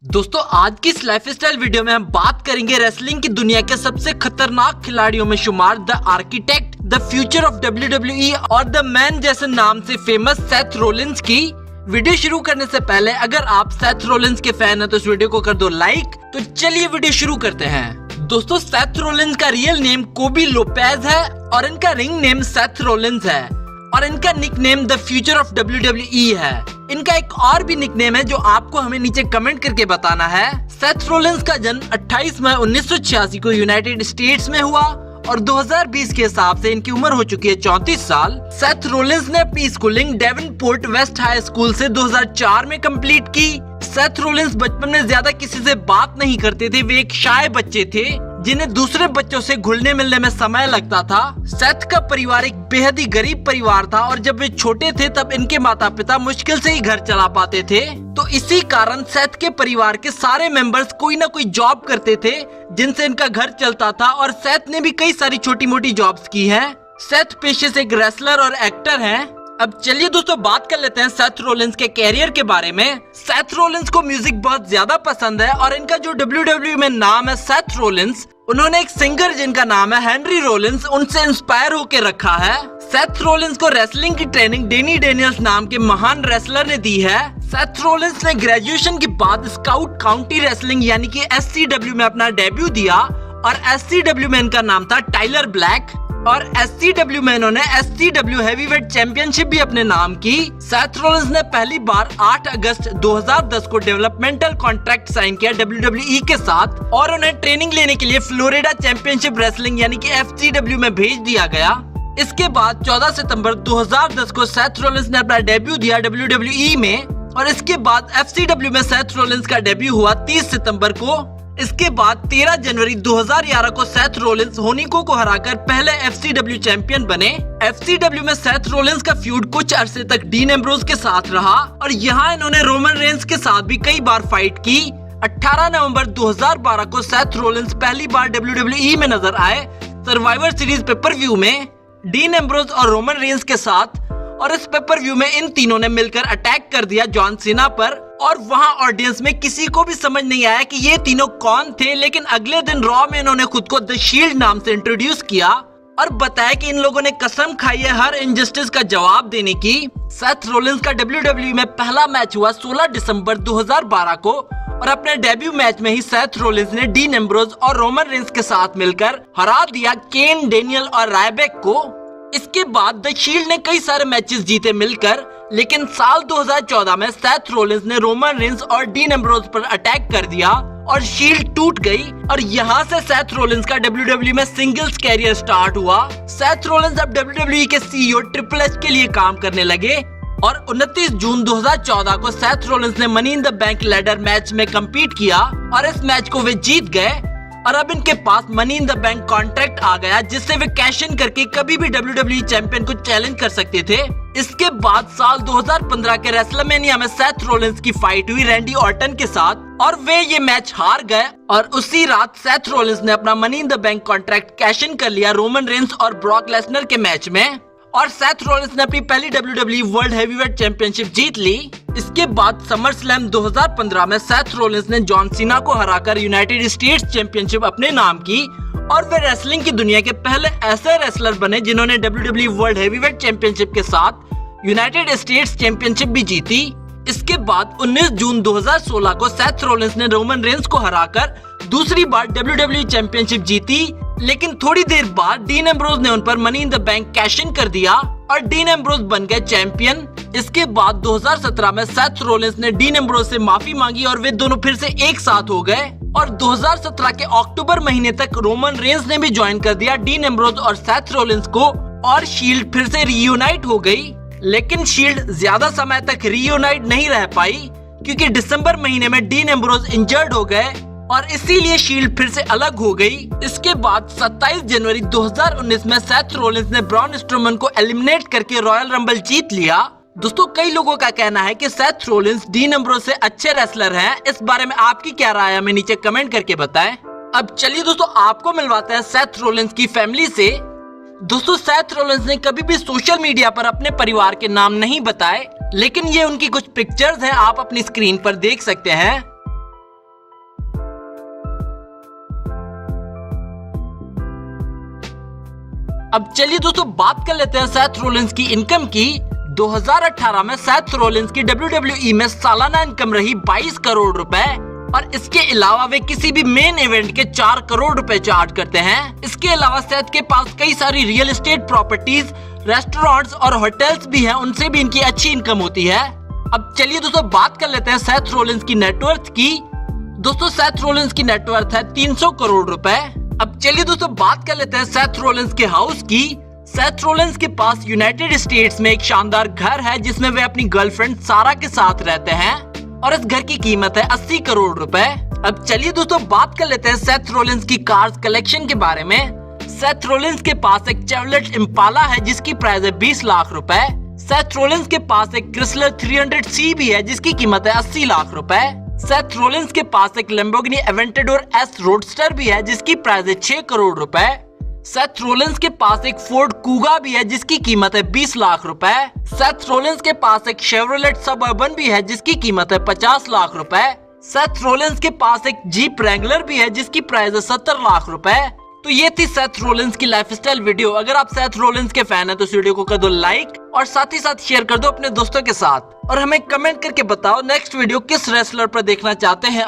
दोस्तों आज की इस लाइफस्टाइल वीडियो में हम बात करेंगे रेसलिंग की दुनिया के सबसे खतरनाक खिलाड़ियों में शुमार the architect, the future of WWE और द मैन जैसे नाम से फेमस सेथ रोलिंस की। वीडियो शुरू करने से पहले अगर आप सेथ रोलिंस के फैन हैं तो इस वीडियो को कर दो लाइक। तो चलिए वीडियो शुरू करते हैं। दोस्तों सेथ रोलिंस का रियल नेम कोबी लोपेज है और इनका रिंग नेम सेथ रोलिंस है और इनका nickname the future of WWE है। इनका एक और भी निकनेम है जो आपको हमें नीचे कमेंट करके बताना है। सेथ रोलिंस का जन्म 28 मई 1986 को यूनाइटेड स्टेट्स में हुआ और 2020 के हिसाब से इनकी उम्र हो चुकी है 34 साल। सेथ रोलिंस ने अपनी schooling Davenport West High School से 2004 में कंप्लीट की। सेथ रोलिंस बचपन में ज्यादा किसी से बात नहीं करते थे, वे एक शाय बच्चे थे जिन्हें दूसरे बच्चों से घुलने मिलने में समय लगता था। सेथ का परिवार एक बेहद ही गरीब परिवार था और जब वे छोटे थे तब इनके माता पिता मुश्किल से ही घर चला पाते थे। तो इसी कारण सेथ के परिवार के सारे मेंबर्स कोई ना कोई जॉब करते थे जिनसे इनका घर चलता था और सेथ ने भी कई सारी छोटी मोटी जॉब्स की हैं। सेथ पेशे से एक रेसलर और एक्टर हैं। अब चलिए दोस्तों बात कर लेते हैं सेथ रोलिंस के कैरियर के बारे में। सेथ रोलिंस को म्यूजिक बहुत ज्यादा पसंद है और इनका जो WWE में नाम है सेथ रोलिंस, उन्होंने एक सिंगर जिनका नाम है हेनरी रोलिंस, उनसे इंस्पायर होकर रखा है। सेथ रोलिंस को रेसलिंग की ट्रेनिंग डेनी डेनियल्स नाम के महान रेसलर ने दी है। सेथ रोलिंस ने ग्रेजुएशन के बाद स्काउट काउंटी रेसलिंग यानी कि SCW में अपना डेब्यू दिया और SCW में इनका नाम था टाइलर ब्लैक और SCW में इन्होंने SCW हैवीवेट चैंपियनशिप भी अपने नाम की। सेथ रोलिंस ने पहली बार 8 अगस्त 2010 को डेवलपमेंटल कॉन्ट्रैक्ट साइन किया WWE के साथ और उन्हें ट्रेनिंग लेने के लिए फ्लोरिडा चैंपियनशिप रेसलिंग यानी कि FCW में भेज दिया गया। इसके बाद 14 सितंबर 2010 को सेथ रोलिंस ने अपना डेब्यू दिया WWE में और इसके बाद FCW में सेथ रोलिंस का डेब्यू हुआ 30 सितंबर को। इसके बाद 13 जनवरी 2011 को सेथ रोलिंस होनिको को हराकर पहले FCW चैंपियन बने। FCW में सेथ रोलिंस का फ्यूड कुछ अरसे तक डीन एम्ब्रोज के साथ रहा और यहाँ इन्होंने रोमन रेंस के साथ भी कई बार फाइट की। 18 नवंबर 2012 को सेथ रोलिंस पहली बार WWE में नजर आए सर्वाइवर सीरीज पेपर व्यू में डीन एम्ब्रोज और रोमन रेंस के साथ और इस पेपर व्यू में इन तीनों ने मिलकर अटैक कर दिया जॉन सीना पर और वहां ऑडियंस में किसी को भी समझ नहीं आया कि ये तीनों कौन थे। लेकिन अगले दिन रॉ में इन्होंने खुद को द शील्ड नाम से इंट्रोड्यूस किया और बताया कि इन लोगों ने कसम खाई है हर इनजस्टिस का जवाब देने की। सेथ रोलिंस का WWE में पहला मैच हुआ 16 दिसंबर 2012 को और अपने डेब्यू मैच में ही सेथ रोलिंस ने डीन एम्ब्रोज और रोमन रेंस के साथ मिलकर हरा दिया केन, डेनियल और रायबेक को। इसके बाद द शील्ड ने कई सारे मैचेस जीते मिलकर, लेकिन साल 2014 में सेथ रोलिंस ने रोमन रेंस और डीन एम्ब्रोज पर अटैक कर दिया और शील्ड टूट गई और यहाँ से सेथ रोलिंस का WWE में सिंगल्स कैरियर स्टार्ट हुआ। सेथ रोलिंस अब WWE के CEO ट्रिपल एच के लिए काम करने लगे और 29 जून 2014 को सेथ रोलिंस ने money in the bank ladder match में कम्पीट किया और इस मैच को वे जीत गए और अब इनके पास money in the bank contract आ गया जिससे वे कैश इन करके कभी भी WWE चैंपियन को चैलेंज कर सकते थे। इसके बाद साल 2015 के रेसलमेनिया में सेथ रोलिंस की फाइट हुई रैंडी ऑर्टन के साथ और वे ये मैच हार गए और उसी रात सेथ रोलिंस ने अपना money in the bank contract cash in कर लिया रोमन रेंस और ब्रॉक लेसनर के मैच में और सेथ रोलिंस ने अपनी पहली WWE वर्ल्ड हैवीवेट चैंपियनशिप जीत ली। इसके बाद समर स्लैम 2015 में सेथ रोलिंस ने जॉन सीना को हराकर यूनाइटेड स्टेट्स चैंपियनशिप अपने नाम की और वे रेसलिंग की दुनिया के पहले ऐसे रेसलर बने जिन्होंने WWE वर्ल्ड हैवीवेट चैंपियनशिप के साथ यूनाइटेड स्टेट्स चैंपियनशिप भी जीती। इसके बाद 19 जून 2016 को सेथ रोलिंस ने रोमन रेंस को हराकर दूसरी बार WWE चैंपियनशिप जीती, लेकिन थोड़ी देर बाद डीन एम्ब्रोज ने उन पर money in the bank cash in कर दिया और डीन एम्ब्रोज बन गए चैंपियन। इसके बाद 2017 में सेथ रोलिंस ने डीन एम्ब्रोज से माफी मांगी और वे दोनों फिर से एक साथ हो गए और 2017 के अक्टूबर महीने तक रोमन रेंस ने भी ज्वाइन कर दिया डीन एम्ब्रोज और सेथ रोलिंस को और शील्ड फिर से रीयूनाइट हो गई। लेकिन शील्ड ज्यादा समय तक रीयूनाइट नहीं रह पाई क्योंकि दिसंबर महीने में डीन एम्ब्रोज इंजर्ड हो गए और इसीलिए शील्ड फिर से अलग हो गई। इसके बाद 27 जनवरी 2019 में सेथ रोलिंस ने ब्रॉन स्ट्रोमन को एलिमिनेट करके रॉयल रंबल जीत लिया। दोस्तों कई लोगों का कहना है कि सेथ रोलिंस डीन एम्ब्रोज से अच्छे रेसलर हैं। इस बारे में आपकी क्या राय है हमें नीचे कमेंट करके बताएं। अब चलिए दोस्तों आपको मिलवाते हैं सेथ रोलिंस की फैमिली से। दोस्तों सेथ रोलिंस ने कभी भी सोशल मीडिया पर अपने परिवार के नाम नहीं बताए, लेकिन ये उनकी कुछ पिक्चर्स हैं, आप अपनी स्क्रीन पर देख सकते हैं। अब चलिए दोस्तों बात कर लेते हैं सेथ रोलिंस की इनकम की। 2018 में सेथ रोलिंस की WWE में सालाना इनकम रही 22 करोड़ रुपए और इसके अलावा वे किसी भी मेन इवेंट के 4 करोड़ रुपए चार्ज करते हैं। इसके अलावा सेथ के पास कई सारी रियल एस्टेट प्रॉपर्टीज, रेस्टोरेंट्स और होटल्स भी हैं, उनसे भी इनकी अच्छी इनकम होती है। अब चलिए दोस्तों बात कर लेते हैं सेथ रोलिंस की नेटवर्थ की। दोस्तों सेथ रोलिंस की नेटवर्थ है 300 करोड़ रुपए। अब चलिए दोस्तों बात कर लेते हैं सेथ रोलिंस के हाउस की। सेथ रोलिंस के पास यूनाइटेड स्टेट्स में एक शानदार घर है जिसमें वे अपनी गर्लफ्रेंड सारा के साथ रहते हैं और इस घर की कीमत है 80 करोड़ रुपए। अब चलिए दोस्तों बात कर लेते हैं सेथ रोलिंस की कार्स कलेक्शन के बारे में। सेथ रोलिंस के पास एक चेवलेट इम्पाला है जिसकी प्राइस है 20 लाख रुपए। सेथ रोलिंस के पास एक क्रिसलर 300C भी है जिसकी कीमत है 80 लाख रुपए। सेथ रोलिंस के पास एक लैम्बोर्गिनी एवेंटाडोर एस रोडस्टर भी है जिसकी प्राइस है 6 करोड़ रुपए। सेथ रोलिंस के पास एक फोर्ड कूगा भी है जिसकी कीमत है 20 लाख रुपए। सेथ रोलिंस के पास एक शेवरोलेट सबअर्बन भी है जिसकी कीमत है 50 लाख रुपए। सेथ रोलिंस के पास एक जीप रैंगलर भी है जिसकी प्राइस है 70 लाख रुपए। तो ये थी सेथ रोलिंस की लाइफस्टाइल वीडियो। अगर आप सेथ रोलिंस के फैन हैं तो इस वीडियो को कर दो लाइक और साथ ही साथ शेयर कर दो अपने दोस्तों के साथ और हमें कमेंट करके बताओ नेक्स्ट वीडियो किस रेसलर पर देखना चाहते हैं।